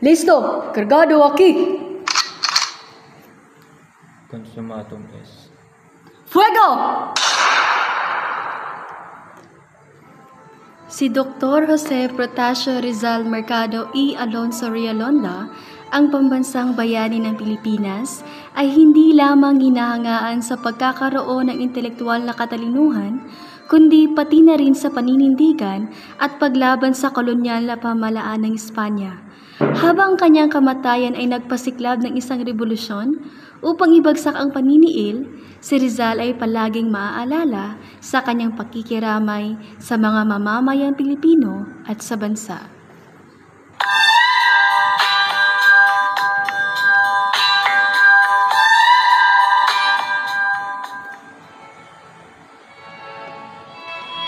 Listo, cargado aquí. Consumatum es. Fuego! Si Dr. Jose Protasio Rizal Mercado E. Alonso Realonda, ang pambansang bayani ng Pilipinas, ay hindi lamang hinahangaan sa pagkakaroon ng intelektual na katalinuhan, kundi pati na rin sa paninindigan at paglaban sa kolonyal na pamahalaan ng Espanya. Habang kanyang kamatayan ay nagpasiklab ng isang revolusyon upang ibagsak ang paniniil, si Rizal ay palaging maaalala sa kanyang pakikiramay sa mga mamamayang Pilipino at sa bansa.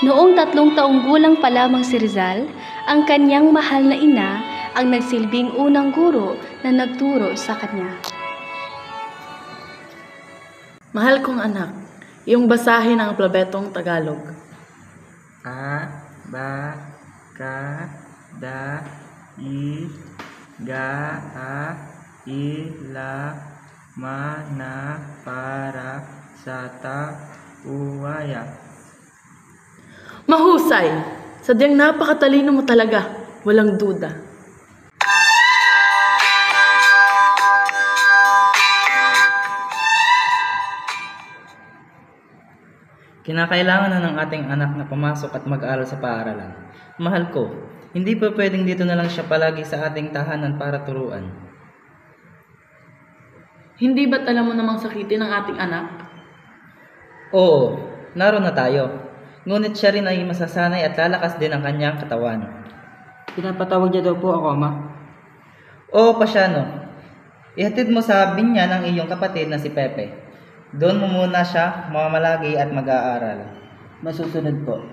Noong 3 taong gulang pa lamang si Rizal, ang kanyang mahal na ina ang nagsilbing unang guro na nagturo sa kanya. Mahal kong anak, iyong basahin ang alpabetong Tagalog. A, ba, ka, da, I, ga, a, I, la, ma, na, para, sa, ta, uwaya. Mahusay! Sadyang napakatalino mo talaga, walang duda. Kinakailangan na ng ating anak na pumasok at mag-aral sa paaralan. Mahal ko, hindi pa pwedeng dito na lang siya palagi sa ating tahanan para turuan. Hindi ba't alam mo namang sakitin ang ating anak? Oo, naroon na tayo. Ngunit siya rin ay masasanay at lalakas din ang kanyang katawan. Pinapatawag niya daw po ako, Ama. Oo, Pasyano. Ihatid mo sa binya ng iyong kapatid na si Pepe. Doon mo muna siya mamamalagi at mag-aaral. Masusunod po.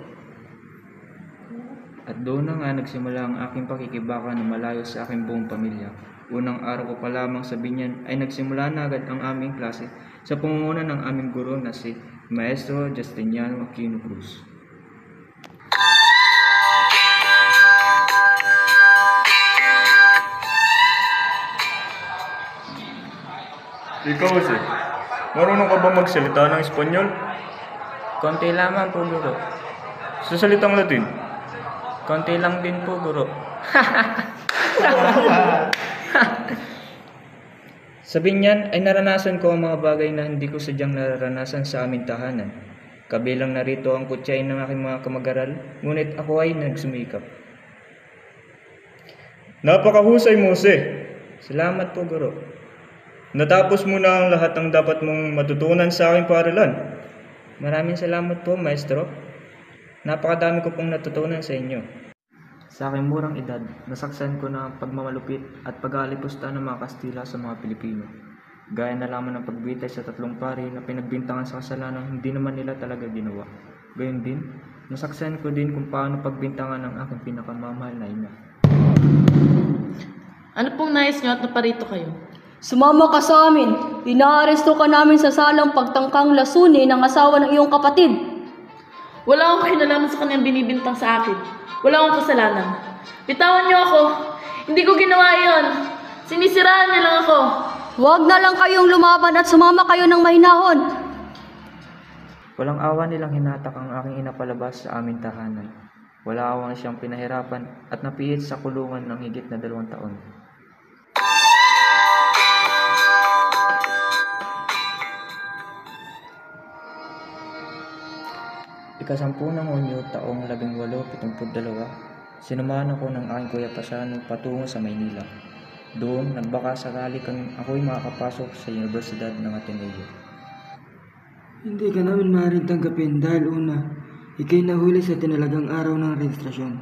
At doon na nga nagsimula ang aking pakikibaka na malayo sa aking buong pamilya. Unang araw ko pa lamang sa binyan ay nagsimula na agad ang aming klase sa pangunguna ng aming guro na si Maestro Justiniano Aquino Cruz. Ikaw, Jose, marunong ka ba magsalita ng Espanyol? Konti lamang po, guro. Sa salitang Latin? Konti lang din po, guro. Sa binyan ay naranasan ko ang mga bagay na hindi ko sadyang nararanasan sa aming tahanan. Kabilang narito ang kutsay ng aking mga kamag-aral, ngunit ako ay nagsumikap. Napakahusay mo, Jose. Salamat po, guro. Natapos mo na ang lahat ng dapat mong matutunan sa aking paaralan. Maraming salamat po, Maestro. Napakadami ko pong natutunan sa inyo. Sa aking murang edad, nasaksan ko na ang pagmamalupit at pag-aalipusta ng mga Kastila sa mga Pilipino. Gaya na lamang ng pagbitay sa 3 pari na pinagbintangan sa kasalanang hindi naman nila talaga ginawa. Gayon din, nasaksan ko din kung paano pagbintangan ng aking pinakamamahal na ina. Ano pong nais niyo at naparito kayo? Sumama ka sa amin. Inaaresto ka namin sa salang pagtangkang lasuni ng asawa ng iyong kapatid. Wala akong kinalaman sa kanyang binibintang sa akin. Wala akong kasalanan. Bitawan niyo ako. Hindi ko ginawa iyon. Sinisiraan niyo lang ako. Huwag na lang kayong lumaban at sumama kayo ng mahinahon. Walang awa nilang hinatak ang aking ina palabas sa aming tahanan. Wala awang siyang pinahirapan at napiit sa kulungan ng higit na 2 taon. Ika-10 ng Hunyo, taong 1872, sinumahan ako ng aking kuya Pasyano patungo sa Maynila. Doon, nagbaka sakali kang ako'y makakapasok sa Universidad ng Ateneo. Hindi ka namin maaaring tanggapin dahil una, ikay nahuli sa tinalagang araw ng rehistrasyon.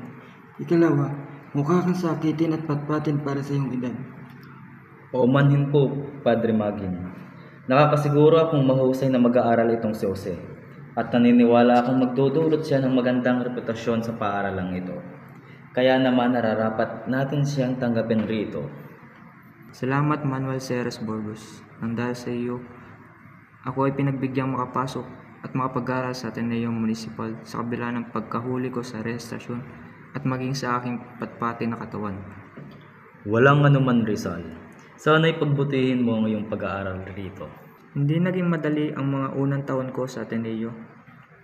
Ikalawa, mukha kang sakitin at patpatin para sa iyong edad. Paumanhin po, Padre Magin. Nakakasiguro akong mahusay na mag-aaral itong si Jose. At naniniwala akong magdudulot siya ng magandang reputasyon sa paaralang ito. Kaya naman nararapat natin siyang tanggapin rito. Salamat, Manuel Ceres Burgos. Nang dahil sa iyo, ako ay pinagbigyan makapasok at makapag-aral sa Ateneo Municipal sa kabila ng pagkahuli ko sa rehistrasyon at maging sa aking patpati na katawan. Walang anuman, Rizal. Sana'y pagbutihin mo ang iyong pag-aaral rito. Hindi naging madali ang mga unang taon ko sa Ateneo.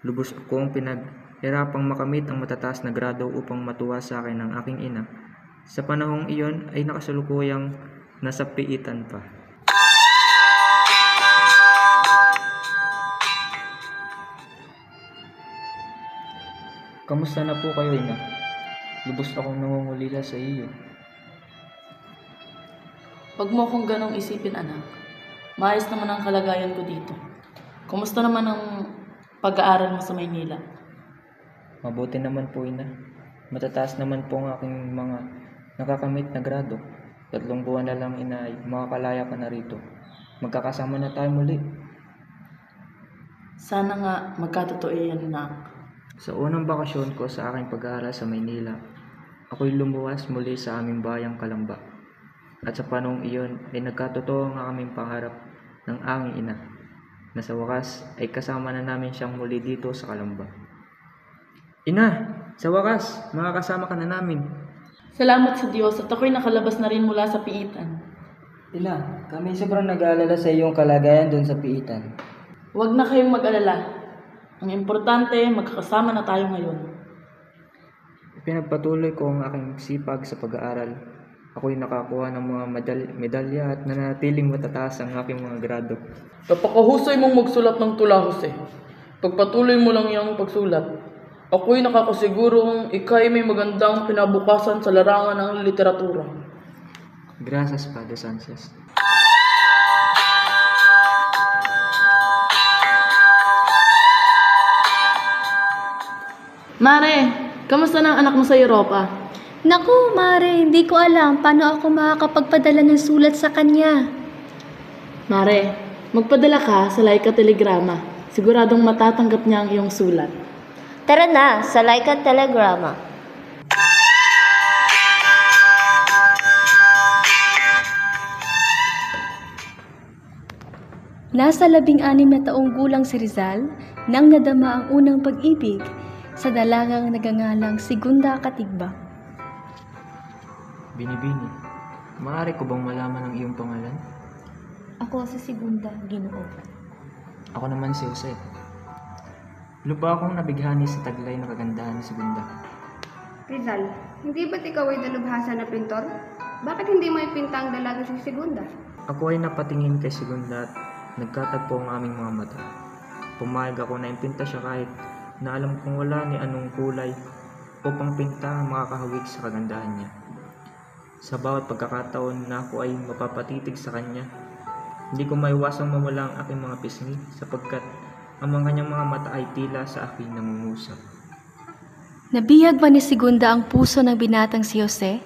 Lubos akong pinaghirapang makamit ang matataas na grado upang matuwa sa akin ng aking ina. Sa panahong iyon ay nakasalukuyang nasa piitan pa. Kamusta na po kayo, ina? Lubos akong nangungulila sa iyo. Huwag mo akong ganong isipin, anak. Maayos naman ang kalagayan ko dito. Kumusta naman ang pag-aaral mo sa Maynila? Mabuti naman po, ina. Matataas naman po ang aking mga nakakamit na grado. 3 buwan na lang, ina, ay makakalaya ka na rito. Magkakasama na tayo muli. Sana nga magkatotoo yan, anak. Sa unang bakasyon ko sa aking pag-aaral sa Maynila, ako'y lumuwas muli sa aming bayang Kalamba. At sa panahong iyon ay nagkatotoo ang aming pangarap ng aming ina, na sa wakas ay kasama na namin siyang muli dito sa Kalamba. Ina, sa wakas, makakasama ka na namin. Salamat sa Diyos at ako'y nakalabas na rin mula sa piitan. Ina, kami sobrang nag-aalala sa iyong kalagayan doon sa piitan. Huwag na kayong mag-alala. Ang importante, magkakasama na tayo ngayon. Pinagpatuloy ko ang aking sipag sa pag-aaral. Ako'y nakakuha ng mga medalya at nanatiling matataas ang aking mga grado. Napakahusay mong magsulat ng tula, Jose. Pagpatuloy mo lang yung pagsulat. Ako'y nakakasigurong ika'y may magandang pinabukasan sa larangan ng literatura. Gracias, Padre Sanchez. Mare, kamusta na ang anak mo sa Europa? Naku, Mare, hindi ko alam paano ako makakapagpadala ng sulat sa kanya. Mare, magpadala ka sa Laika Telegrama. Siguradong matatanggap niya ang iyong sulat. Tara na, sa Laika Telegrama. Nasa 16 na taong gulang si Rizal nang nadama ang unang pag-ibig sa dalagang nagangalang Segunda Katigbak. Binibini, maaari ko bang malaman ang iyong pangalan? Ako si Segunda, Ginoo. Ako naman si Jose. Lupa akong nabighani sa taglay na kagandahan ni Segunda. Rizal, hindi ba't ikaw ay dalubhasa na pintor? Bakit hindi mo ipinta ang dalaga si Segunda? Ako ay napatingin kay Segunda at nagkatagpo ang aming mga mata. Pumayag ako na impinta siya kahit na alam kong wala ni anong kulay upang pinta ang makakahawig sa kagandahan niya. Sa bawat pagkakataon na ako ay mapapatitig sa kanya, hindi ko maiwasang mawala ang aking mga pisngi sapagkat ang mga kanyang mga mata ay tila sa akin nangungusap. Nabiyag ba ni Segunda ang puso ng binatang si Jose?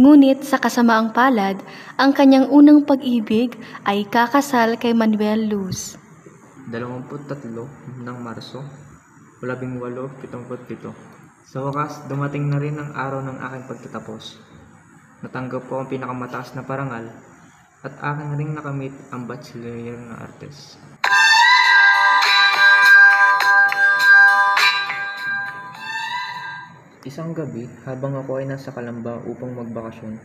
Ngunit sa kasamaang palad, ang kanyang unang pag-ibig ay kakasal kay Manuel Luz. 23 ng Marso, 1877. Sa wakas, dumating na rin ang araw ng aking pagtatapos. Natanggap ko ang pinakamataas na parangal at akin na rin nakamit ang Bachelor ng Artes. Isang gabi, habang ako ay nasa Kalamba upang magbakasyon,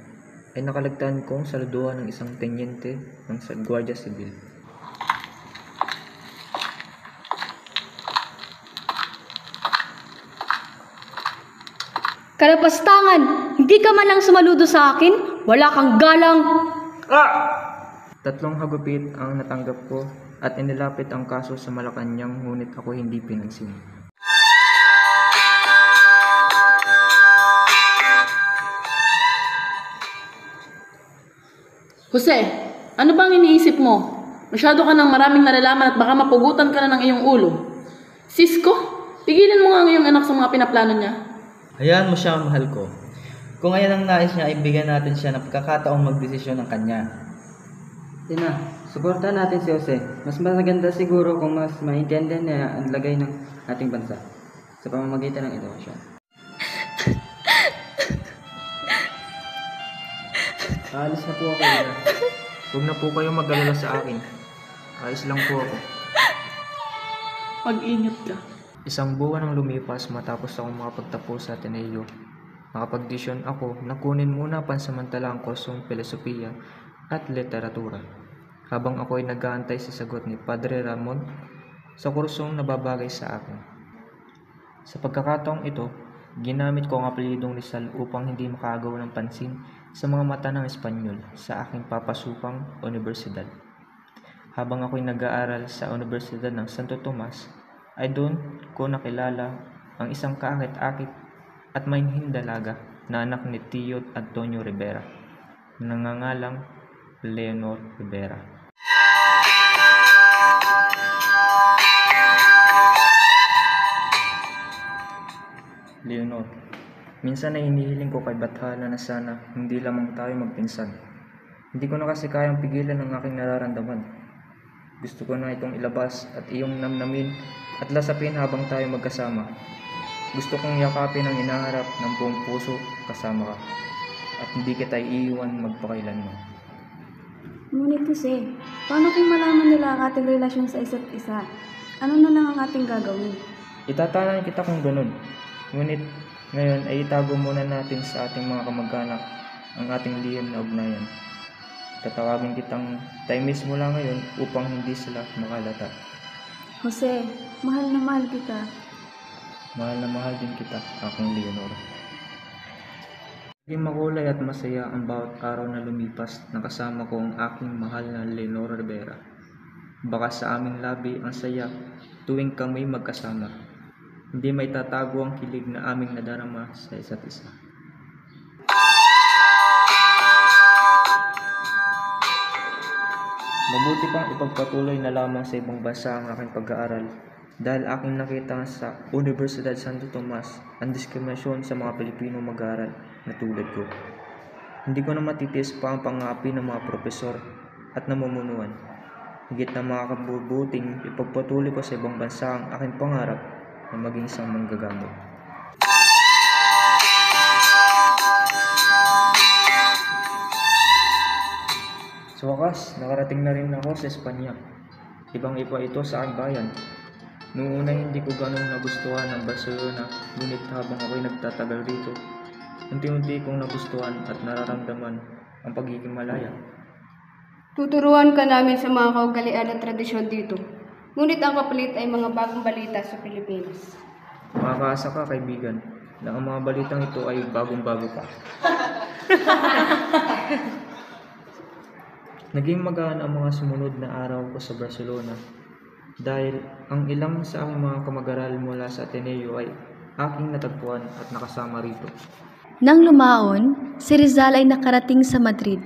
ay nakalagtan kong saluduhan ng isang tenyente ng Guardia Civil. Kalapastangan! Hindi ka man lang sumaludo sa akin? Wala kang galang! 3 hagupit ang natanggap ko at inilapit ang kaso sa Malacanang, ngunit ako hindi pinansin. Jose, ano bang iniisip mo? Masyado ka ng maraming nalalaman at baka mapugutan ka na ng iyong ulo. Cisco, pigilan mo nga ang iyong anak sa mga pinaplano niya. Hayaan mo siya, mahal ko. Kung ayan ang nais niya, ay bigyan natin siya ng pagkakataong magdesisyon ng kanya. Ina, suportahan natin si Jose. Mas maganda siguro kung mas maintindihan niya ang lagay ng ating bansa sa pamamagitan ng edukasyon. Aalis na po ako, ina. Huwag na po kayo mag-alala sa akin. Ayos lang po ako. Mag-ingat ka. 1 buwan ang lumipas matapos akong makapagtapos sa Ateneo. Nakapagdesisyon ako na kunin muna pansamantala ang kursong filosofiya at literatura, habang ako ay nag-aantay sa sagot ni Padre Ramon sa kursong nababagay sa akin. Sa pagkakataong ito, ginamit ko ang apelyidong Rizal upang hindi makagawa ng pansin sa mga mata ng Espanyol sa aking papasupang universidad. Habang ako'y nag-aaral sa Universidad ng Santo Tomas, ay doon ko nakilala ang isang kaakit-akit at mainhing dalaga na anak ni Tio Antonio Rivera, nangangalang Leonor Rivera. Leonor, minsan ay hinihiling ko kay Bathala na sana hindi lamang tayo magpinsan. Hindi ko na kasi kayang pigilan ang aking nararamdaman. Gusto ko na itong ilabas at iyong namnamin at lasapin habang tayo magkasama. Gusto kong yakapin ang inaharap ng buong puso kasama ka at hindi kita iiwan magpakailanman. Ngunit kasi, paano kung malaman nila ang ating relasyon sa isa't isa? Ano na lang ang ating gagawin? Itatanan kita kung ganun. Ngunit ngayon ay itago muna natin sa ating mga kamag-anak ang ating lihim na ugnayan. Tatawagin kitang Taimis mula ngayon upang hindi sila makalata. Jose, mahal na mahal kita. Mahal na mahal din kita, aking Leonor. Naging makulay at masaya ang bawat araw na lumipas na kasama ko ang aking mahal na Leonor Rivera. Baka sa aming labi ang saya tuwing kami magkasama. Hindi may tatago ang kilig na aming nadarama sa isa't isa. Mabuti pang ipagpatuloy na lamang sa ibang bansa ang aking pag-aaral dahil aking nakita sa Universidad Santo Tomas ang diskriminasyon sa mga Pilipino mag-aaral na tulad ko. Hindi ko na matitiis pa ang pangapi ng mga propesor at namumunuan. Higit na makakabubuting ipagpatuloy ko sa ibang bansa ang aking pangarap na maging isang manggagamot. Sa wakas, nakarating na rin ako sa Espanya. Ibang-iba ito sa aking bayan. Noong una hindi ko ganong nagustuhan ang Barcelona, ngunit habang ako'y nagtatagal rito, unti-unti kong nagustuhan at nararamdaman ang pagiging malaya. Tuturuan ka namin sa mga kaugalian at tradisyon dito. Ngunit ang kapalit ay mga bagong balita sa Pilipinas. Makakaasa ka, kaibigan, na ang mga balitang ito ay bagong-bago pa. Naging magaan ang mga sumunod na araw ko sa Barcelona dahil ang ilang sa aking mga kamag-aral mula sa Ateneo ay aking natagpuan at nakasama rito. Nang lumaon, si Rizal ay nakarating sa Madrid.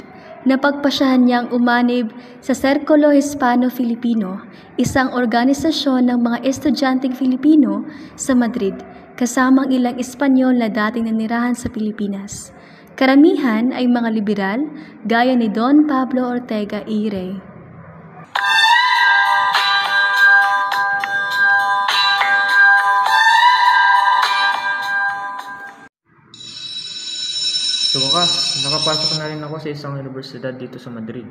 Napagpasyahan niyang umanib sa Sirkulo Hispano-Filipino, isang organisasyon ng mga estudyanteng Filipino sa Madrid, kasamang ilang Espanyol na dating nanirahan sa Pilipinas. Karamihan ay mga liberal, gaya ni Don Pablo Ortega y Rey. Sa wakas, nakapasok na rin ako sa isang universidad dito sa Madrid.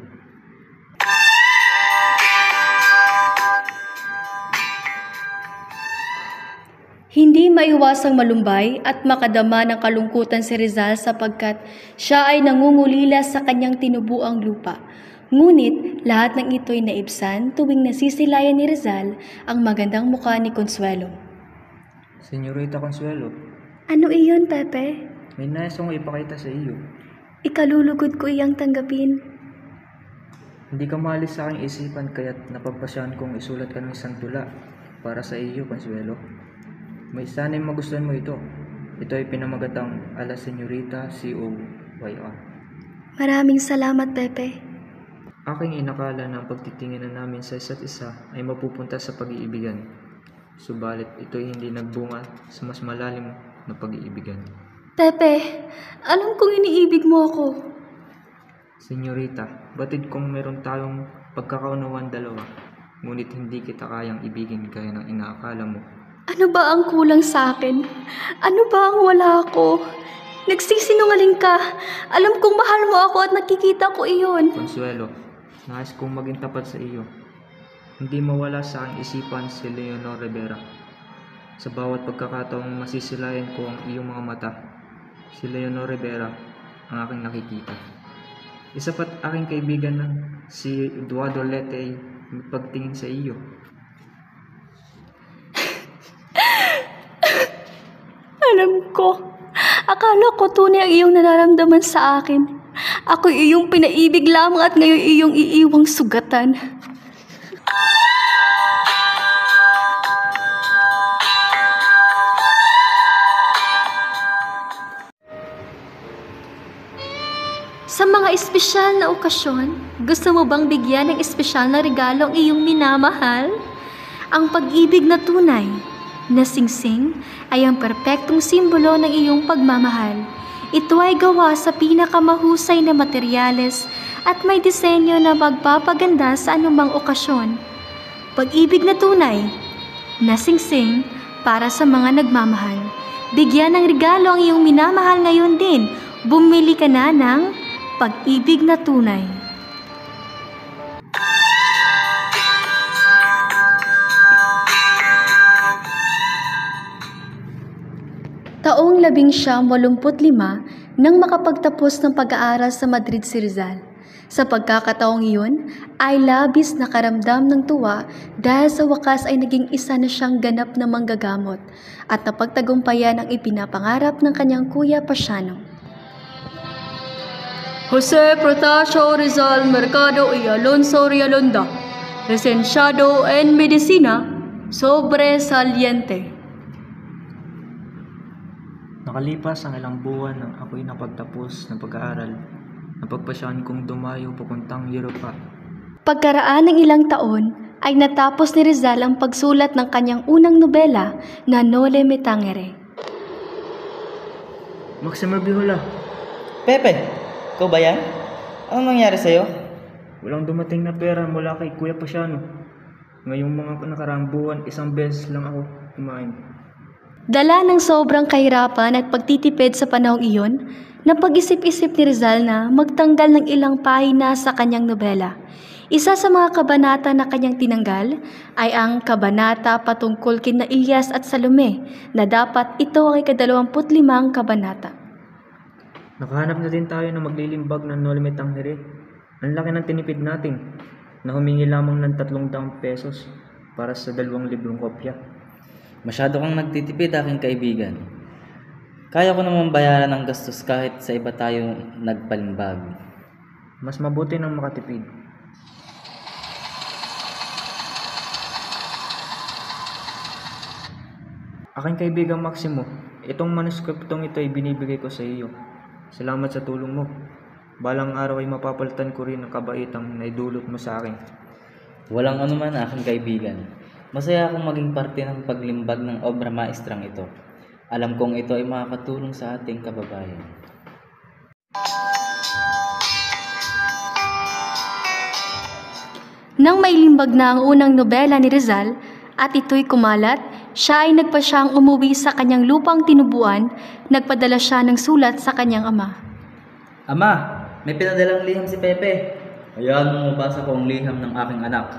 Hindi maiwasang malumbay at makadama ng kalungkutan si Rizal sapagkat siya ay nangungulila sa kanyang tinubuang lupa. Ngunit lahat ng ito'y naibsan tuwing nasisilayan ni Rizal ang magandang mukha ni Consuelo. Senyorita Consuelo, Ano iyon, Pepe? may nais akong ipakita sa iyo. Ikalulugod ko iyang tanggapin. Hindi ka maalis sa aking isipan kaya't napagpasyahan kong isulat ka ng isang tula para sa iyo, Consuelo. May sana'y magustuhan mo ito. Ito ay pinamagatang A la Señorita C.O.Y.R. Maraming salamat, Pepe. Aking inakala na ang pagtitinginan namin sa isa't isa ay mapupunta sa pag-iibigan. Subalit ito'y hindi nagbunga sa mas malalim na pag-iibigan. Pepe, alam kong iniibig mo ako. Senyorita, batid kong meron tayong pagkakaunawan dalawa, ngunit hindi kita kayang ibigin gaya ng inaakala mo. Ano ba ang kulang sa akin? Ano ba ang wala ako? Nagsisinungaling ka. Alam kong mahal mo ako at nakikita ko iyon. Consuelo, nais kong maging tapat sa iyo. Hindi mawala sa aking isipan si Leonor Rivera. Sa bawat pagkakataong masisilayan ko ang iyong mga mata, si Leonor Rivera ang aking nakikita. Isa pa't aking kaibigan na si Eduardo Lete ay magpagtingin sa iyo. Alam ko. Akala ko tunay ang iyong nararamdaman sa akin. Ako'y iyong pinaibig lamang at ngayon iyong iiwang sugatan. Sa mga espesyal na okasyon, gusto mo bang bigyan ng espesyal na regalo ang iyong minamahal? Ang pag-ibig na tunay na singsing ay ang perpektong simbolo ng iyong pagmamahal. Ito ay gawa sa pinakamahusay na materyales at may disenyo na magpapaganda sa anumang okasyon. Pag-ibig na tunay na singsing para sa mga nagmamahal. Bigyan ng regalo ang iyong minamahal ngayon din. Bumili ka na ng pag-ibig na tunay. Taong 1985 nang makapagtapos ng pag-aaral sa Madrid si Rizal. Sa pagkakataong iyon ay labis na karamdam ng tuwa dahil sa wakas ay naging isa na siyang ganap na manggagamot at napagtagumpayan ang ipinapangarap ng kanyang kuya Pasiano. Jose Protasio Rizal Mercado y Alonso Rialonda, licenciado en Medicina, sobresaliente. Nakalipas ang ilang buwan nang ako'y napagtapos ng pag-aaral, napagpasyahan kong dumayo papuntang Europa. Pagkaraan ng ilang taon, ay natapos ni Rizal ang pagsulat ng kanyang unang nobela na Noli Me Tangere. Maximo Bihula, Pepe, ikaw ba yan? Anong nangyari sa'yo? walang dumating na pera mula kay Kuya Pasiano. Ngayong mga nakaraang buwan, isang beses lang ako kumain. Dala ng sobrang kahirapan at pagtitipid sa panahong iyon, napag-isip-isip ni Rizal na magtanggal ng ilang pahina sa kanyang nobela. Isa sa mga kabanata na kanyang tinanggal ay ang kabanata patungkol kina Ilyas at Salome na dapat ito ay ika-25 kabanata. Nakahanap na din tayo na maglilimbag ng Noli Me Tangere. Ang laki ng tinipid natin na humingi lamang ng 300 pesos para sa 2 librong kopya. Masyado kang nagtitipid, aking kaibigan. Kaya ko naman bayaran ang gastos kahit sa iba tayo nagpalimbag. Mas mabuti nang makatipid. Aking kaibigang Maximo, itong manuskriptong ito ay binibigay ko sa iyo. Salamat sa tulong mo. Balang araw ay mapapalitan ko rin ang kabaitang naidulot mo sa akin. Walang anuman, aking kaibigan. Masaya akong maging parte ng paglimbag ng obra maestrang ito. Alam kong ito ay makakatulong sa ating kababayan. Nang mailimbag na ang unang nobela ni Rizal at ito'y kumalat, siya ay nagpasyang umuwi sa kanyang lupang tinubuan, nagpadala siya ng sulat sa kanyang ama. Ama, may pinadalang liham si Pepe. Hayaan mong mabasa ko ang liham ng aking anak.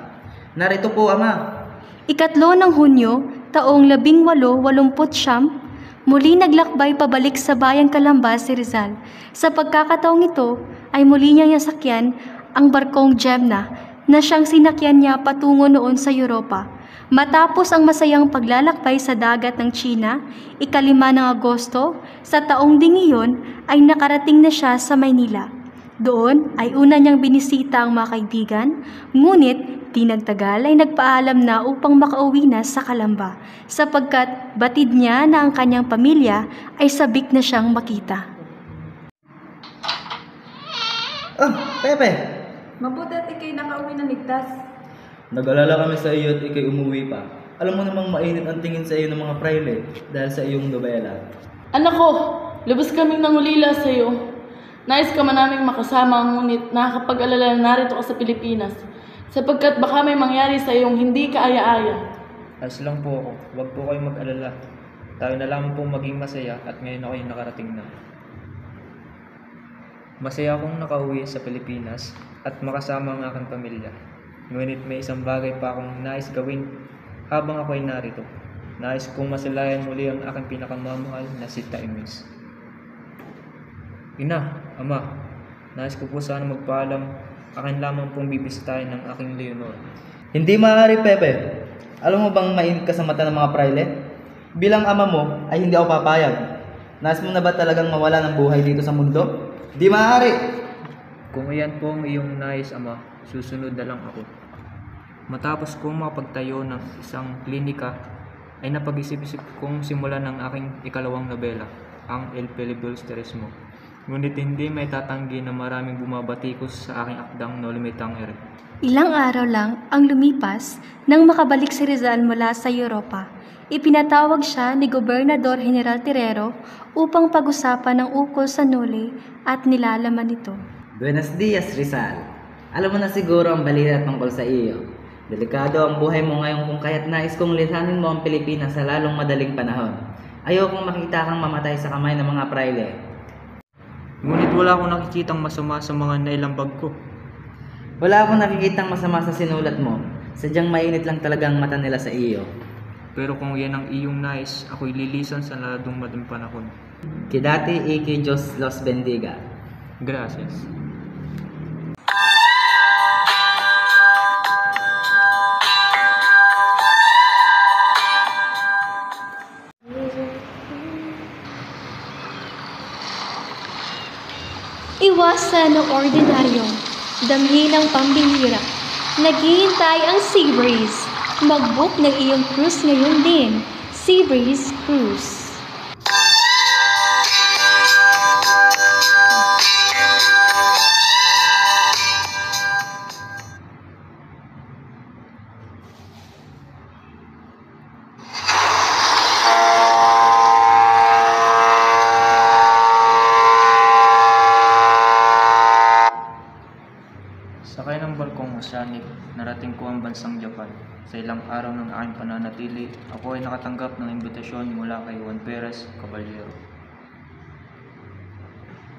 Narito po, Ama. 3 ng Hunyo, taong 1889, muli naglakbay pabalik sa bayang Calamba si Rizal. Sa pagkakataong ito ay muli niyang nasakyan ang barkong Gemna na siyang sinakyan niya patungo noon sa Europa. Matapos ang masayang paglalakbay sa dagat ng China, 5 ng Agosto, sa taong ding iyon ay nakarating na siya sa Maynila. Doon ay una niyang binisita ang mga kaibigan, ngunit di nagtagal ay nagpaalam na upang makauwi na sa Calamba, sapagkat batid niya na ang kanyang pamilya ay sabik na siyang makita. Oh, Pepe! Mabuti at ikay nakauwi ng ligtas. Nag-alala kami sa iyo at ikay umuwi pa. Alam mo namang mainit ang tingin sa iyo ng mga praile dahil sa iyong nobela. Anak ko, lubos kaming nangulila sa iyo. Nais ka man naming makasama, ngunit nakakapag-alala na narito ka sa Pilipinas, sapagkat baka may mangyari sa iyong hindi kaaya-aya. Ayos lang po ako. Huwag po kayong mag-alala. Tayo na lamang pong maging masaya at ngayon ako'y nakarating na. Masaya akong nakauwi sa Pilipinas at makasama ang aking pamilya. Ngunit may isang bagay pa akong nais gawin habang ako'y narito. Nais kong masilayan muli ang aking pinakamamahal na si Taimis. Ina, Ama, nais ko po sana magpaalam. Akin lamang pong bibisitahin ng aking Leonor. Hindi maaari, Pepe. Alam mo bang mainit ka sa mata ng mga praile? Bilang ama mo, ay hindi ako papayag. Nais mo na ba talagang mawala ng buhay dito sa mundo? Di maaari! Kung iyan po ang iyong nais, Ama, susunod na lang ako. Matapos kong makapagtayo ng isang klinika, ay napag-isip-isip kong simulan ng aking ikalawang nobela, ang El Filibusterismo. Ngunit hindi may tatanggi na maraming bumabatikos sa aking akdang No Limitang Ere. Ilang araw lang ang lumipas nang makabalik si Rizal mula sa Europa. Ipinatawag siya ni Gobernador General Terrero upang pag-usapan ng ukol sa Nole at nilalaman nito. Buenos dias, Rizal. Alam mo na siguro ang balita tungkol sa iyo. Delikado ang buhay mo ngayon kung kaya't nais kong lisanin mo ang Pilipinas sa lalong madaling panahon. Ayokong makita kang mamatay sa kamay ng mga praile. Ngunit wala akong nakikitang masama sa mga nailambag ko. Wala akong nakikitang masama sa sinulat mo. Sadyang mainit lang talaga ang mata nila sa iyo. Pero kung yan ang iyong nais, ako'y lilisan sa ladong madaling panahon. Quédate y que Dios los bendiga. Gracias. Iwasan ng ordinaryong, damhin ang pambihira. Naghihintay ang Sea Breeze. Mag-book ng iyong cruise ngayon din. Sea Breeze Cruise. Sakay ng barkong Oceanic, narating ko ang bansang Japan. Sa ilang araw ng aking pananatili, ako ay nakatanggap ng imbitasyon mula kay Juan Perez Caballero.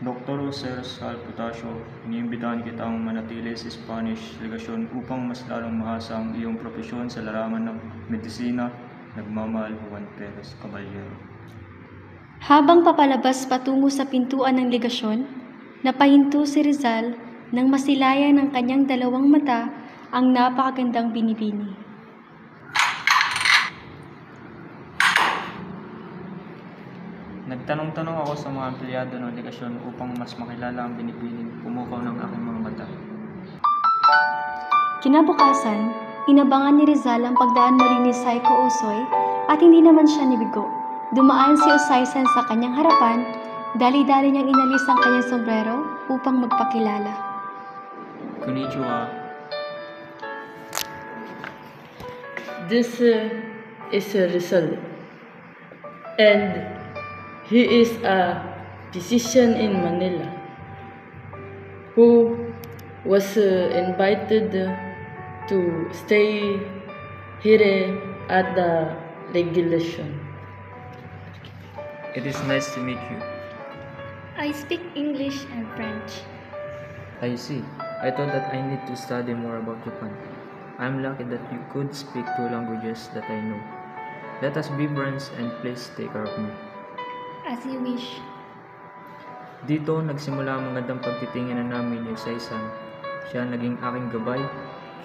Dr. Jose Rizal Potasio, iniimbitahan kitang manatili sa Spanish legasyon upang mas lalong mahasa ang iyong propesyon sa larangan ng medisina. Nagmamahal, Juan Perez Caballero. Habang papalabas patungo sa pintuan ng legasyon, napahinto si Rizal nang masilayan ng kanyang dalawang mata ang napakagandang binibini. Nagtanong-tanong ako sa mga empleyado ng legasyon upang mas makilala ang binibining pumukaw ng aking mga mata. Kinabukasan, inabangan ni Rizal ang pagdaan muli ni Saiko Usoy at hindi naman siya nibigo. Dumaan si Usaysan sa kanyang harapan, dali-dali niyang inalis ang kanyang sombrero upang magpakilala. Konnichiwa. This is Rizal, and he is a physician in Manila who was invited to stay here at the regulation. It is nice to meet you. I speak English and French. I see. I thought that I need to study more about Japan. I'm lucky that you could speak 2 languages that I know. Let us be friends and please take care of me. As you wish. Dito nagsimula ang magandang pagtitinginan namin ni Usaysan. Siya naging aking gabay,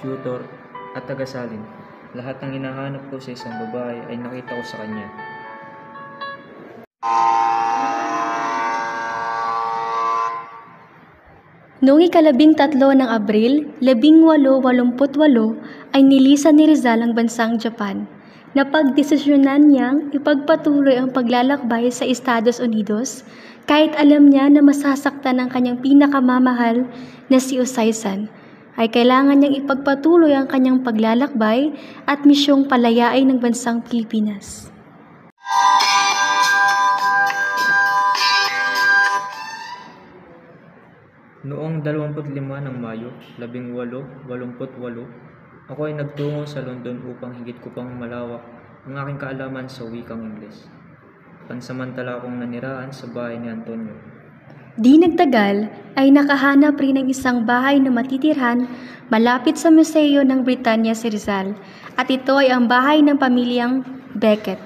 tutor, at tagasalin. Lahat ng hinahanap ko sa isang babae ay nakita ko sa kanya. Noong ika-13 ng Abril, 1888 ay nilisan ni Rizal ang bansang Japan. Napagdesisyonan niyang ipagpatuloy ang paglalakbay sa Estados Unidos kahit alam niya na masasaktan ang kanyang pinakamamahal na si Usaysan. Ay kailangan niyang ipagpatuloy ang kanyang paglalakbay at misyong palayain ng bansang Pilipinas. Noong 25 ng Mayo, 1888, ako ay nagtungo sa London upang higit ko pang malawak ang aking kaalaman sa wikang Ingles. Pansamantala akong naniraan sa bahay ni Antonio. Di nagtagal ay nakahanap rin ng isang bahay na matitirhan malapit sa museo ng Britanya si Rizal at ito ay ang bahay ng pamilyang Beckett.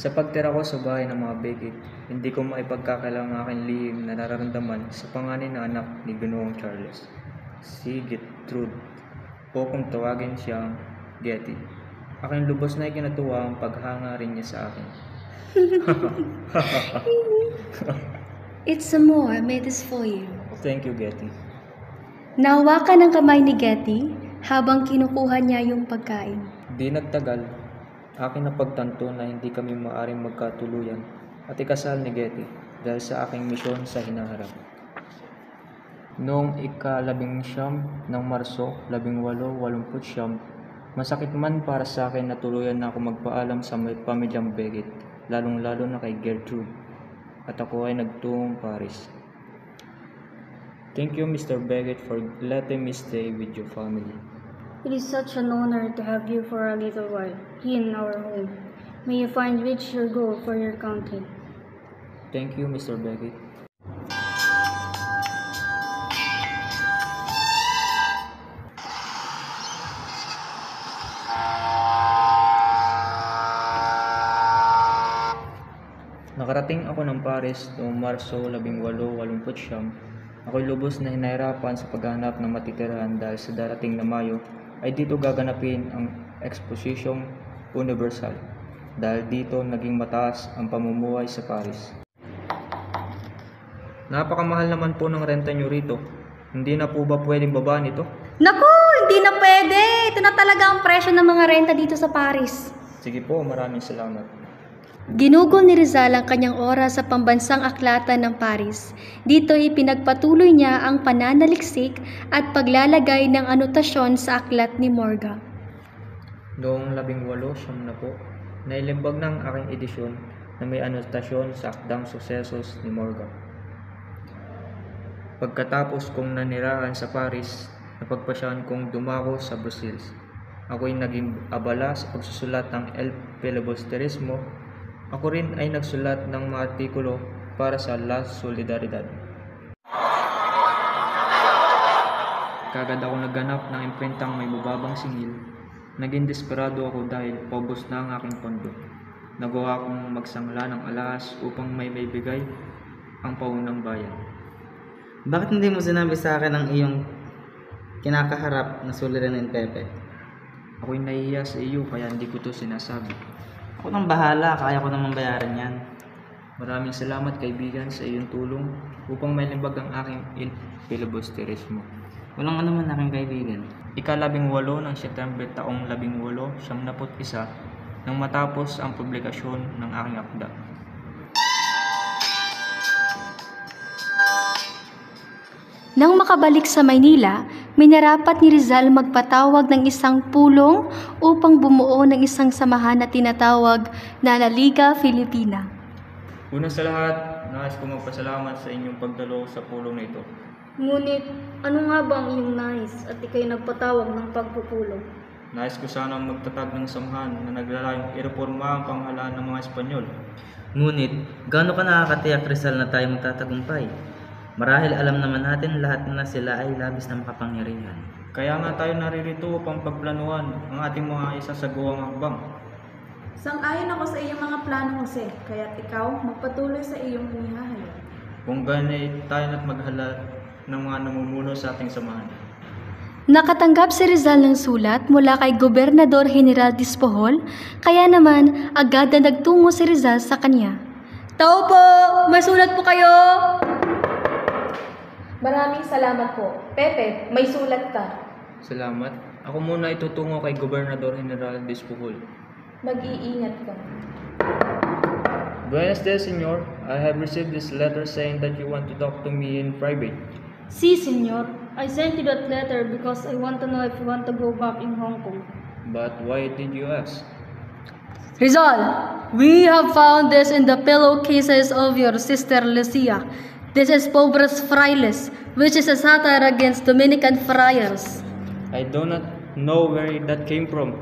Sa pagtira ko sa bahay ng mga Beckett, hindi ko maipagkakailang ang aking lihim na nararamdaman sa panganay na anak ni Ginoong Charles, si Gertrude, o kung tawagin siyang Getty. Aking lubos na ikinatuwa ang paghanga rin niya sa akin. It's a more, I made this for you. Thank you, Getty. Nahawakan ng kamay ni Getty habang kinukuha niya yung pagkain. Di nagtagal, aking napagtanto na hindi kami maaaring magkatuluyan at ikasal ni Getty dahil sa aking misyon sa hinaharap. Noong ika-19 ng Marso, 1889, masakit man para sa akin na tuluyan na ako magpaalam sa may pamilyang Beckett, lalong-lalo na kay Gertrude, at ako ay nagtungong Paris. Thank you, Mr. Beckett, for letting me stay with your family. It is such an honor to have you for a little while here in our home. May you find which your goal for your country. Thank you, Mr. Beckett. Nakarating ako ng Paris noong Marso 1889. Ako'y lubos na hinahirapan sa paghahanap ng matitirahan dahil sa darating na Mayo ay dito gaganapin ang Exposition Universal. Dahil dito naging mataas ang pamumuhay sa Paris. Napakamahal naman po ng renta nyo rito. Hindi na po ba pwedeng babaan ito? Naku, hindi na pwede! Ito na talaga ang presyo ng mga renta dito sa Paris. Sige po, maraming salamat. Ginugol ni Rizal ang kanyang oras sa pambansang aklatan ng Paris. Dito ipinagpatuloy niya ang pananaliksik at paglalagay ng anotasyon sa aklat ni Morga. Noong 18 na po, nailimbag ng aking edisyon na may anotasyon sa akdang susesos ni Morga. Pagkatapos kong nanirahan sa Paris, napagpasyahan kong dumako sa Brussels. Ako'y naging abala sa pagsusulat ng El Filibusterismo. Ako rin ay nagsulat ng mga artikulo para sa La Solidaridad. Kagad ako nagganap ng imprentang may mababang singil. Naging desperado ako dahil paubos na ang aking pondo. Nagawa kong magsangla ng alahas upang may bigay ang paunang bayan. Bakit hindi mo sinabi sa akin ang iyong kinakaharap na suliranin, Pepe? Ako'y nahihiya sa iyo kaya hindi ko to sinasabi. Ako nang bahala, kaya ko namang bayaran yan. Maraming salamat kaibigan sa iyong tulong upang mailimbag ang aking Il Filibusterismo. Walang anuman aking kaibigan. Ika-18 ng Setyembre taong 1891 nang matapos ang publikasyon ng aking akda. Nang makabalik sa Maynila, minarapat ni Rizal magpatawag ng isang pulong upang bumuo ng isang samahan na tinatawag na La Liga Filipina. Una sa lahat, nais ko magpasalamat sa inyong pagdalo sa pulong na ito. Ngunit, ano nga ba ang iyong nais at ikay nagpatawag ng pagpupulong? Nais ko sanang magtatag ng samahan na naglalayong ireforma ang panghalaan ng mga Espanyol. Ngunit, gaano ka nakakatiyak, Rizal, na tayo magtatagumpay? Marahil alam naman natin lahat na sila ay labis na makapangyarihan. Kaya nga tayo naririto upang pagplanuhan ang ating mga isasagawang hakbang. Sang-ayon ako sa iyong mga plano, Jose, kaya't ikaw magpatuloy sa iyong hinihahayag. Kung ganay tayo na't maghala ng mga namumuno sa ating samahan. Nakatanggap si Rizal ng sulat mula kay Gobernador General Despohol, kaya naman agad na nagtungo si Rizal sa kanya. Tao po! May sulat po kayo! Maraming salamat po. Pepe, may sulat ka. Salamat. Ako muna itutungo kay Gobernador General Despohol. Mag-iingat ka. Buenos dias, Senor. I have received this letter saying that you want to talk to me in private. Si, Senor. I sent you that letter because I want to know if you want to go back in Hong Kong. But why did you ask? Rizal, we have found this in the pillowcases of your sister Lucia. This is Pobres Frailes, which is a satire against Dominican friars. I do not know where that came from.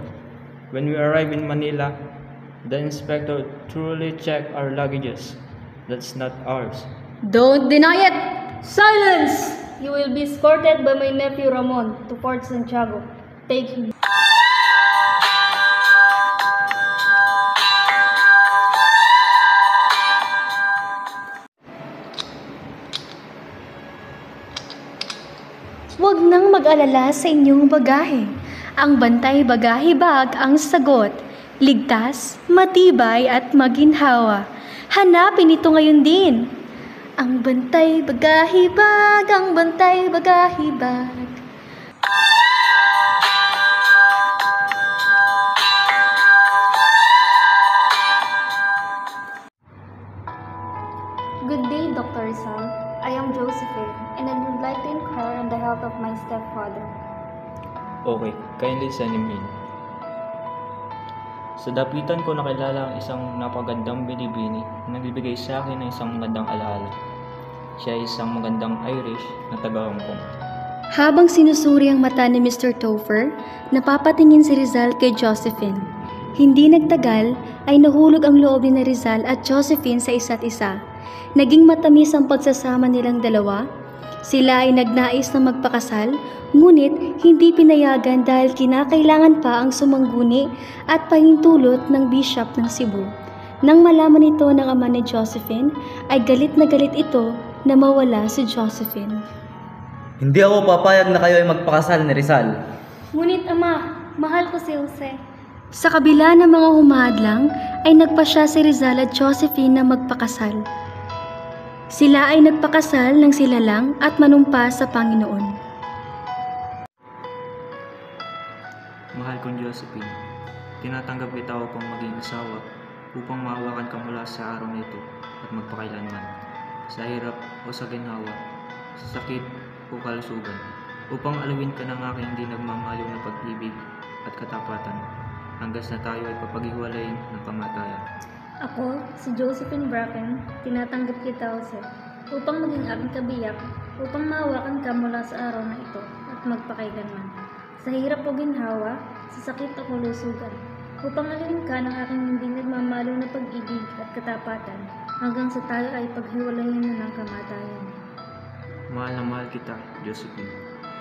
When we arrived in Manila, the inspector thoroughly checked our luggages. That's not ours. Don't deny it! Silence! You will be escorted by my nephew Ramon to Fort Santiago. Take him. Huwag nang mag-alala sa inyong bagahe. Ang bantay bagahe bag ang sagot. Ligtas, matibay at maginhawa. Hanapin ito ngayon din. Ang bantay bagahe bag, ang bantay bagahe bag. Good day, Dr. Rizal. I am Josephine, and I would like to inquire on the health of my stepfather. Okay, kindly send him in. Sa dapitan ko nakilala ang isang napagandang binibini na nagbibigay sa akin ng isang magandang alaala. Siya ay isang magandang Irish na taga Hong Kong. Habang sinusuri ang mata ni Mr. Topher, napapatingin si Rizal kay Josephine. Hindi nagtagal ay nahulog ang loob ni Rizal at Josephine sa isa't isa. Naging matamis ang pagsasama nilang dalawa. Sila ay nagnais na magpakasal, ngunit hindi pinayagan dahil kinakailangan pa ang sumangguni at pahintulot ng Bishop ng Cebu. Nang malaman ito ng ama ni Josephine, ay galit na galit ito na mawala si Josephine. Hindi ako papayag na kayo ay magpakasal ni Rizal. Ngunit ama, mahal ko si Jose. Sa kabila ng mga humahadlang, ay nagpasya si Rizal at Josephine na magpakasal. Sila ay nagpakasal ng sila lang at manumpa sa Panginoon. Mahal kong Josephine, tinatanggap kita upang maging asawa upang maawakan ka mula sa araw na ito at magpakailanman, sa hirap o sa ginhawa, sa sakit o kalusugan, upang alawin ka ng aking hindi nagmamaliw na pag-ibig at katapatan, hanggang na tayo ay papaghiwalayin ng kamatayan. Ako, si Josephine Bracken, tinatanggap kita, Jose, upang maging aking kabiyak, upang maawakan ka mula sa araw na ito at magpakailanman, sa hirap o ginhawa, sa sakit o kalusugan, upang alawin ka ng aking hindi nagmamaliw na pag-ibig at katapatan, hanggang sa tayo ay paghiwalayin na ng kamatayan. Mahal na mahal kita, Josephine.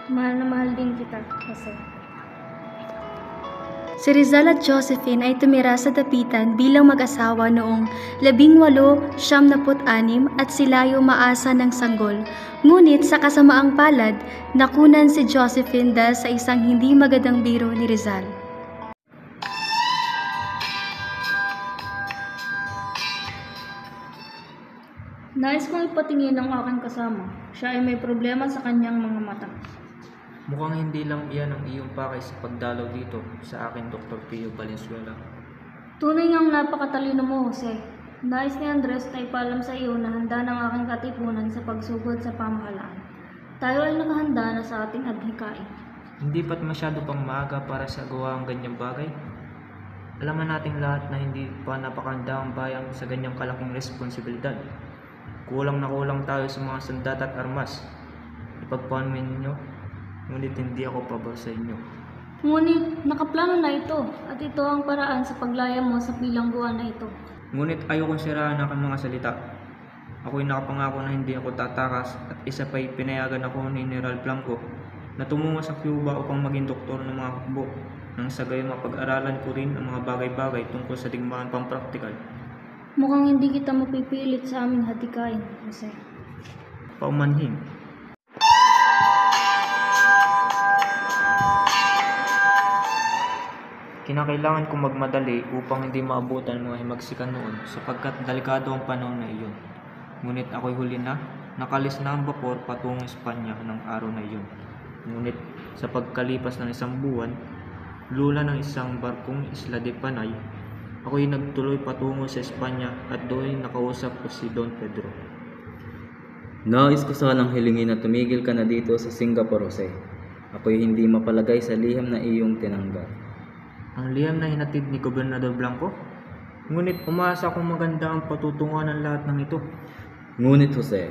Mahal na mahal din kita, Jose. Si Rizal at Josephine ay tumira sa dapitan bilang mag-asawa noong 1876 at sila ay umaasa ng sanggol. Ngunit sa kasamaang palad, nakunan si Josephine dahil sa isang hindi magandang biro ni Rizal. Nais kong ipatingin ang aking kasama. Siya ay may problema sa kanyang mga mata. Mukhang hindi lang iyan ang iyong pakay sa pagdalaw dito sa akin, Dr. Pio Valenzuela. Tunay ngang napakatalino mo, Jose. Nais ni Andres na ipaalam sa iyo na handa ng aking katipunan sa pagsugod sa pamahalaan. Tayo ay nakahanda na sa ating adhikain. Hindi pa't masyado pang maaga para sa gawa ang ganyang bagay? Alaman nating lahat na hindi pa napakahanda ang bayan sa ganyang kalaking responsibilidad. Kulang na kulang tayo sa mga sandat at armas. Ipagpanuin ninyo, ngunit hindi ako pabor sa inyo. Ngunit nakaplano na ito at ito ang paraan sa paglaya mo sa bilangguan na ito. Ngunit ayokong siraan ang mga salita. Ako'y nakapangako na hindi ako tatakas at isa pa'y pinayagan ako ni General Blanco na tumungo sa Cuba upang maging doktor ng mga hukbo nang sa gayon mapag-aralan ko rin ang mga bagay-bagay tungkol sa digmaan pang-praktikal. Mukhang hindi kita mapipilit sa aming hadikain, Jose. Paumanhin. Kinakailangan kong magmadali upang hindi maabutan mga himagsikan noon sapagkat delikado ang panahon na iyon. Ngunit ako'y huli na, nakalis na ang vapor patungong Espanya ng araw na iyon. Ngunit sa pagkalipas ng isang buwan, lula ng isang barkong Isla de Panay, ako'y nagtuloy patungo sa Espanya at doon nakausap ko si Don Pedro. Nais ko sanang hilingin na tumigil ka na dito sa Singapore, Jose. Ako'y hindi mapalagay sa liham na iyong tinanggap. Ang liham na hinatid ni Gobernador Blanco? Ngunit umasa akong maganda ang patutunguhan ng lahat ng ito. Ngunit Jose,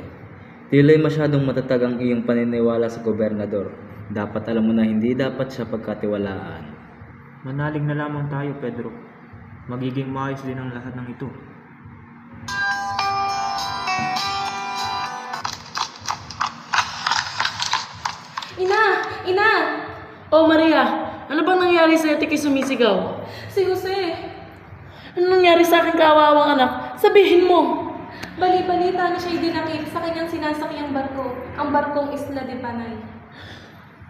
tila'y masyadong matatag ang iyong paniniwala sa gobernador. Dapat alam mo na hindi dapat siya pagkatiwalaan. Manalig na lamang tayo, Pedro. Magiging maayos din ang lahat ng ito. Ina! Ina! Oh, Maria! Ano bang nangyari sa Tiki sumisigaw? Si Jose. Ano nangyari sa aking kawawang anak? Sabihin mo! Bali-balita na siya'y dinakip sa kanyang sinasakyang barko, ang barkong Isla de Panay.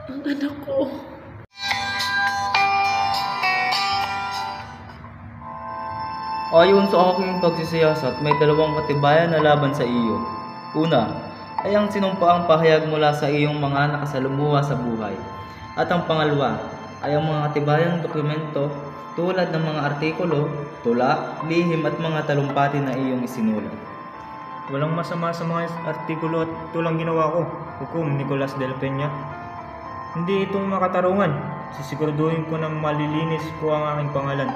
Ang anak ko. Ayon sa aking pagsisiyasat, may dalawang katibayan na laban sa iyo. Una, ay ang sinumpaang pahayag mula sa iyong mga nakasalumuha sa buhay. At ang pangalawa, ay ang mga katibayang dokumento tulad ng mga artikulo, tula, lihim at mga talumpati na iyong isinulat. Walang masama sa mga artikulo at tulang ginawa ko, Hukom Nicolas del Peña. Hindi itong makatarungan. Sisiguraduhin ko na malilinis ko ang aking pangalan.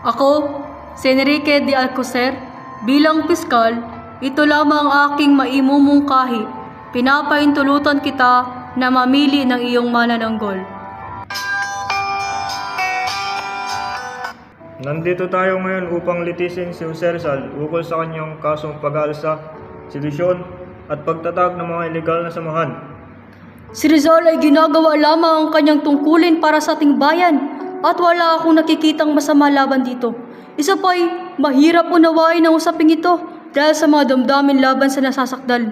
Ako, si Enrique de Alcocer, bilang piskal, ito lamang ang aking maimumungkahi. Pinapaintulutan kita na mamili ng iyong manananggol. Nandito tayo ngayon upang litisin si Jose Rizal ukol sa kanyang kasong pag-aalsa, sedisyon at pagtatag ng mga ilegal na samahan. Si Rizal ay ginagawa lamang ang kanyang tungkulin para sa ating bayan at wala akong nakikitang masama laban dito. Isa pa'y mahirap unawain ang usaping ito dahil sa mga damdamin laban sa nasasakdal.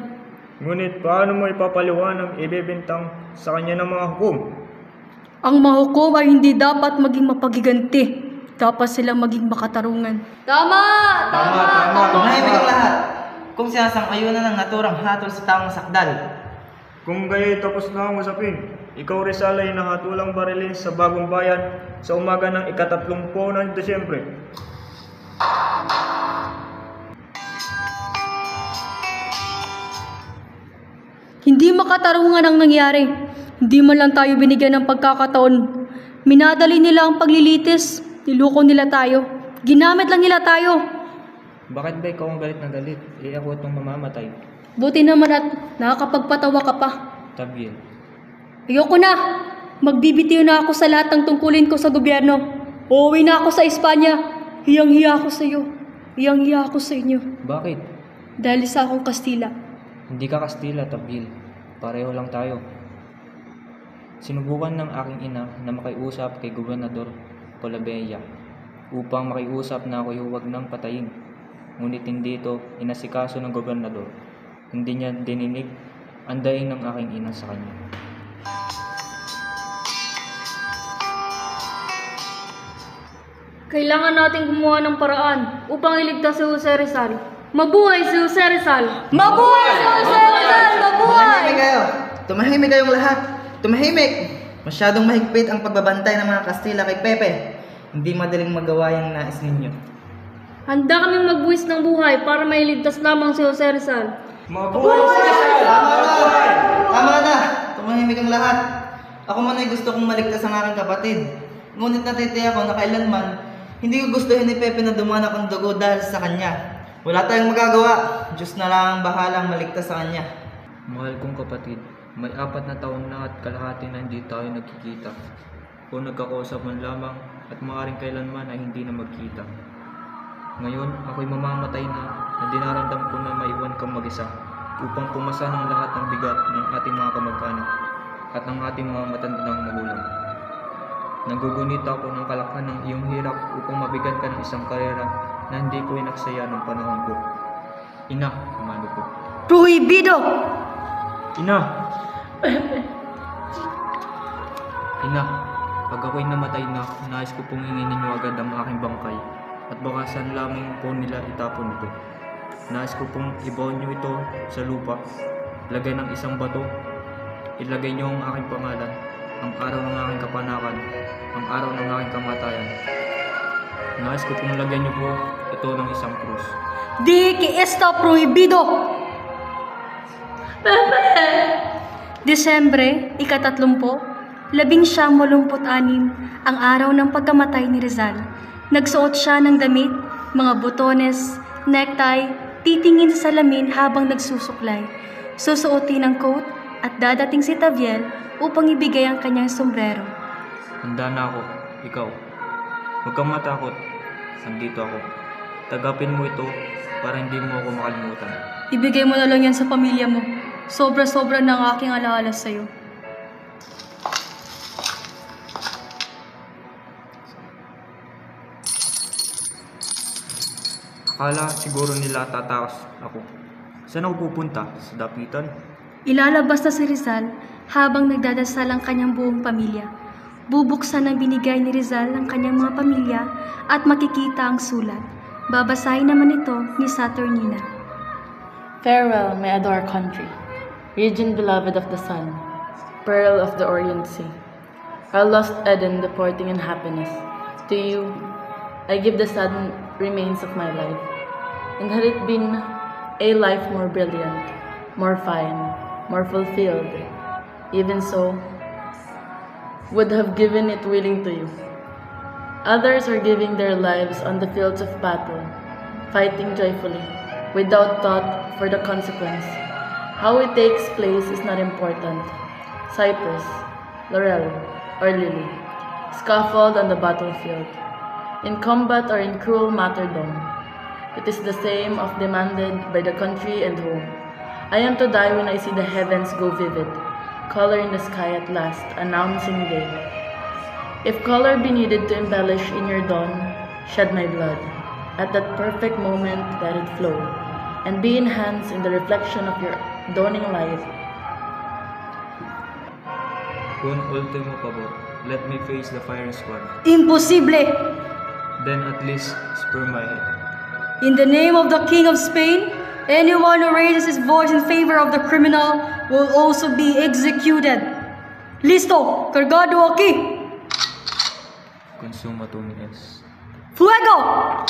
Ngunit paano mo ipapaliwanag ibibintang sa kanya ng mga hukom? Ang mga hukom ay hindi dapat maging mapagiganti. Dapat silang maging makatarungan. Tama! Tumahimik ang lahat. Kung sinasang-ayunan ng naturang hatol sa tamang sakdal. Kung gayo'y tapos na ang usapin, ikaw Rizal ay nahatulang barilin sa Bagong Bayan sa umaga ng 30 ng Desyembre. Hindi makatarungan ang nangyari. Hindi man lang tayo binigyan ng pagkakataon. Minadali nila ang paglilitis. Niloko nila tayo. Ginamit lang nila tayo. Bakit ba ikaw ang galit na galit? Ako itong mamamatay. Buti naman at nakakapagpatawa ka pa. Tabiel. Ayoko na. Magbibitiw na ako sa lahat ng tungkulin ko sa gobyerno. Uuwi na ako sa Espanya. Hiyang-hiya ako sa iyo. Hiyang-hiya ako sa inyo. Bakit? Dahil isa akong Kastila. Hindi ka Kastila, Tabiel. Pareho lang tayo. Sinubukan ng aking ina na makiusap kay Gobernador Polavieja upang makiusap na ako'y huwag nang patayin. Ngunit hindi ito inasikaso ng gobernador. Hindi niya dininig ang daing ng aking ina sa kanya. Kailangan nating gumawa ng paraan upang iligtas si Jose Rizal. Mabuhay si Jose Rizal! Mabuhay si Jose Rizal! Mabuhay! Tumahimik kayo! Tumahimik kayong lahat! Tumahimik! Masyadong mahigpit ang pagbabantay ng mga Kastila kay Pepe. Hindi madaling magawa yung nais ninyo. Handa kaming magbuwis ng buhay para mailigtas lamang si Jose Rizal. Mabuhay si Rizal! Tama na! Tumahimik ang lahat. Ako man ay gusto kong maligtas ang aking kapatid. Ngunit natitiya ko na kailanman hindi ko gustuhin ni Pepe na dumanak ang dugo dahil sa kanya. Wala tayong magagawa. Diyos na lang ang bahalang maligtas sa kanya. Mahal kong kapatid, may 4 na taon na at kalahati na hindi tayo nagkikita. Kung nagkakausap man lamang at maaaring kailanman ay hindi na magkita. Ngayon, ako'y mamamatay na dinaramdam ko na maiwan kang mag-isa upang pumasa ng lahat ng bigat ng ating mga kamag-anak at ng ating mga matandang magulang. Nagugunit ako ng kalakhan ng iyong hirap upang mabigyan ka ng isang karera na hindi ko inaksaya ng panahon ko. Ina, amado ko. Prohibido! Ina! Ina, pag ako'y namatay na, nais ko pong hingin ninyo agad ang aking bangkay at baka saan lamang po nila itapon ito. Nais ko pong ibaon nyo ito sa lupa, lagay ng isang bato, ilagay nyo ang aking pangalan, ang araw ng aking kapanakan, ang araw ng aking kamatayan. Nais ko pong lagyan nyo po ito ng isang krus. Di que está prohibido! Pepe! Desyembre, 30, 1986, ang araw ng pagkamatay ni Rizal. Nagsuot siya ng damit, mga botones, necktie, titingin sa salamin habang nagsusuklay. Susuotin ang coat at dadating si Tabiel upang ibigay ang kanyang sombrero. Handa na ako, ikaw. Huwag kang matakot. Nandito ako. Tagapin mo ito para hindi mo ako makalimutan. Ibigay mo na lang yan sa pamilya mo. Sobra-sobra na ang aking alaala sa'yo. Akala siguro nila tatakas ako. Saan ako pupunta? Sa dapitan? Ilalabas na si Rizal habang nagdadasal ang kanyang buong pamilya. Bubuksan ang binigay ni Rizal ng kanyang mga pamilya at makikita ang sulat. Babasahin naman ito ni Saturnina. Farewell, my adored country, region beloved of the sun, pearl of the Orient Sea, our lost Eden deporting in happiness. To you, I give the sudden remains of my life, and had it been a life more brilliant, more fine, more fulfilled, even so, would have given it willing to you. Others are giving their lives on the fields of battle, fighting joyfully, without thought for the consequence. How it takes place is not important. Cypress, laurel, or lily, scaffold on the battlefield, in combat or in cruel martyrdom, it is the same of demanded by the country and home. I am to die when I see the heavens go vivid, color in the sky at last, announcing day. If color be needed to embellish in your dawn, shed my blood. At that perfect moment let it flow, and be enhanced in the reflection of your dawning light. Con ultimo pabor, let me face the firing squad. Imposible! Then at least spur my head. In the name of the King of Spain, anyone who raises his voice in favor of the criminal will also be executed. Listo! Cargado aquí! Consuma tu es. Fuego!